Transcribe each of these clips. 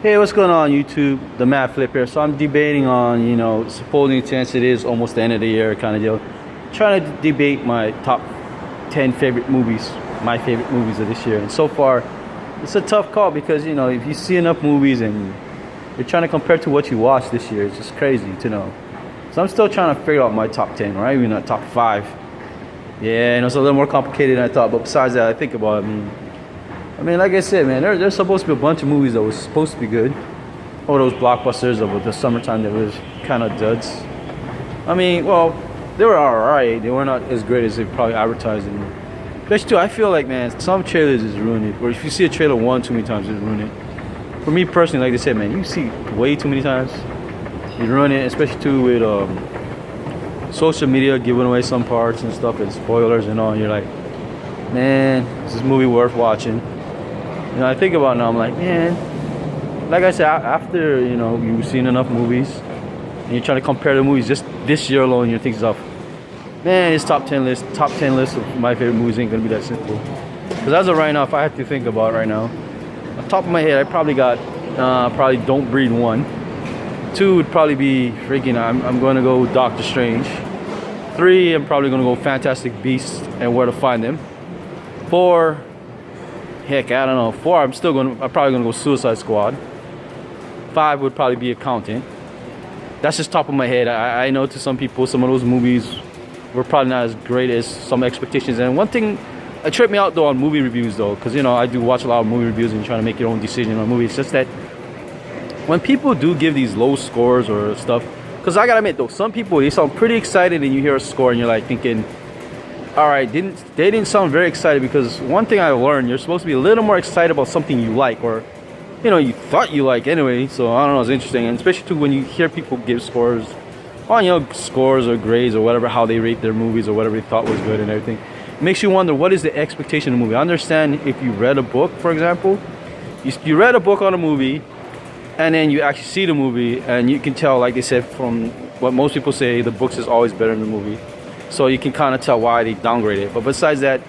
Hey, what's going on YouTube? The Mad Flip here. So I'm debating on, supposing since it is almost the end of the year kind of deal, trying to debate my top 10 favorite movies, my favorite movies of this year. And so far, it's a tough call because, if you see enough movies and you're trying to compare to what you watched this year, it's just crazy to know. So I'm still trying to figure out my top 10, or even not top 5. Yeah, and it's a little more complicated than I thought. But besides that, I think about it. I mean, like I said, man, there's supposed to be a bunch of movies that was supposed to be good. All those blockbusters of the summertime that was kind of duds. I mean, well, they were alright. They were not as great as they probably advertised them. Especially too, I feel like, man, some trailers just ruin it. Or if you see a trailer one too many times, it ruin it. For me personally, like I said, man, you see way too many times, you ruin it. Especially too with social media giving away some parts and stuff and spoilers and all. And you're like, man, is this movie worth watching? I think about it now, I'm like, man, like I said, after, you've seen enough movies, and you're trying to compare the movies just this year alone, you're thinking stuff, man, this top 10 list of my favorite movies ain't gonna be that simple. Because as of right now, if I had to think about it right now, on the top of my head, I probably got, Don't Breathe 1. 2 would probably be freaking, I'm gonna go Doctor Strange. 3, I'm probably gonna go Fantastic Beasts and Where to Find Them. 4, heck, I don't know. 4, I'm probably gonna go Suicide Squad. 5 would probably be Accountant. That's just top of my head. I know to some people, some of those movies were probably not as great as some expectations. And one thing, it tripped me out though on movie reviews though, because I do watch a lot of movie reviews and trying to make your own decision on movies. It's just that when people do give these low scores or stuff, because I gotta admit though, some people, they sound pretty excited and you hear a score and you're like thinking, all right, they didn't sound very excited, because one thing I learned, you're supposed to be a little more excited about something you like, or you thought you like anyway. So I don't know, it's interesting, and especially too when you hear people give scores on scores or grades or whatever, how they rate their movies or whatever they thought was good and everything. It makes you wonder, what is the expectation of the movie? I understand if you read a book, for example, you read a book on a movie, and then you actually see the movie, and you can tell, like they said, from what most people say, the books is always better than the movie. So you can kind of tell why they downgrade it. But besides that,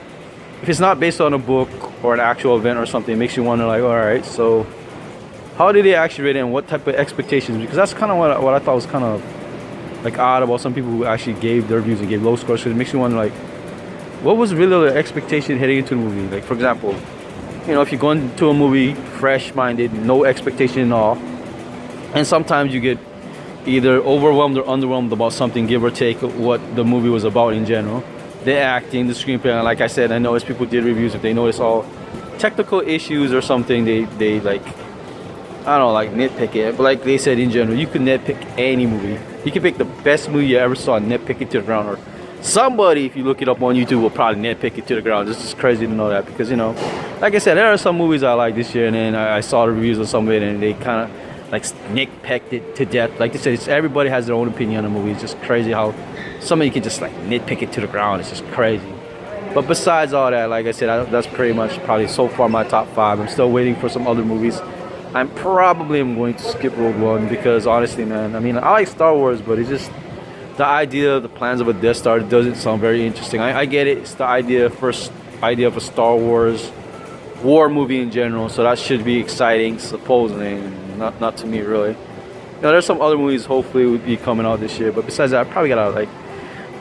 if it's not based on a book or an actual event or something, it makes you wonder, like, all right, so how did they actually rate it and what type of expectations? Because that's kind of what I thought was kind of like odd about some people who actually gave their reviews and gave low scores. Because it makes you wonder, like, what was really the expectation heading into the movie? Like, for example, if you go into a movie fresh-minded, no expectation at all, and sometimes you get either overwhelmed or underwhelmed about something, give or take what the movie was about in general. The acting, the screenplay, and like I said, I know as people did reviews, if they notice all technical issues or something, they like, I don't know, like nitpick it. But like they said, in general, you could nitpick any movie. You can pick the best movie you ever saw and nitpick it to the ground. Or somebody, if you look it up on YouTube, will probably nitpick it to the ground. It's just crazy to know that, because like I said, there are some movies I like this year, and then I saw the reviews of some of it, and they kind of like nitpicked it to death. Like they said, everybody has their own opinion on the movie. It's just crazy how somebody can just like nitpick it to the ground. It's just crazy. But besides all that, like I said, that's pretty much probably so far my top 5. I'm still waiting for some other movies. I'm going to skip Rogue One, because honestly, man, I mean, I like Star Wars, but it's just the plans of a Death Star doesn't sound very interesting. I get it. It's the idea of a Star Wars war movie in general, so that should be exciting, supposedly. Not to me, really. There's some other movies hopefully would be coming out this year, but besides that, I probably gotta like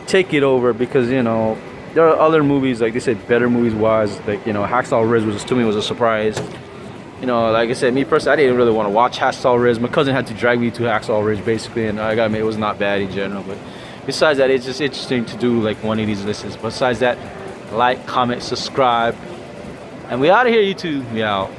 take it over, because there are other movies, like they said, better movies wise, like Hacksaw Ridge to me was a surprise. Like I said, me personally, I didn't really want to watch Hacksaw Ridge. My cousin had to drag me to Hacksaw Ridge basically, and I gotta admit, it was not bad in general. But besides that, it's just interesting to do like one of these lists. Besides that, like, comment, subscribe, and we out of here, YouTube. We out.